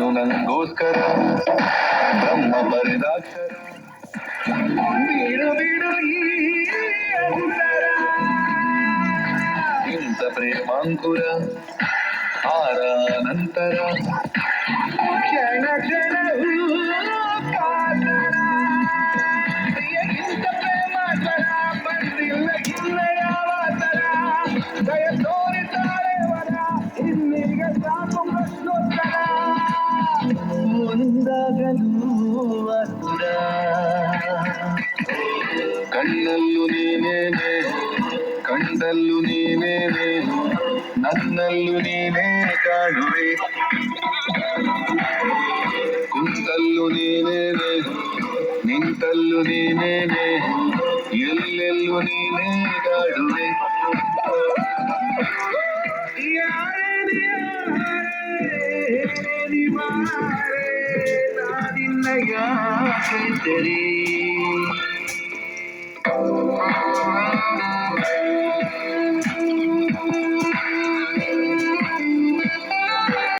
ನೀನು ನಂಗೋಸ್ಕರ ಬ್ರಹ್ಮ ಬರೆದಾಕ್ಷರ ಬೀಡು ಬೀಡು ಈ ಅಂತರ ಇಂಥ ಪ್ರೇಮಾಂಕುರ ಆರ ನಂತರ ಕ್ಷಣ ಕ್ಷಣವೂ ಕಾತರ ಇಂಥ ಪ್ರೇಮಾಂತರ ಬಂದಿಲ್ಲ ಇಲ್ಲ ಯಾವ ತರ ದಯ ತೋರಿತಾಳೆ ವರ ಇನ್ನೀಗ ಸಾಕು ಪ್ರಶ್ನೋತ್ತರ ಒಂದಾಗಲು ಅಸುರ ಕಣ್ಣಲ್ಲೂ ನೀನೇನೆ ಕಂಡಲ್ಲೂ ನೀನೇನೆ ನನ್ನಲ್ಲೂ ನೀನೇ ಕಾಣುವೆ ಕುಂತಲ್ಲೂ ನೀನೇನೆ ನಿಂತಲ್ಲೂ ನೀನೇನೆ ಎಲ್ಲೆಲ್ಲೂ ನೀನೇ ಕಾಡುವೆ ಯಾರೇ ನಾನಿನ್ನ ಯಾಕೆ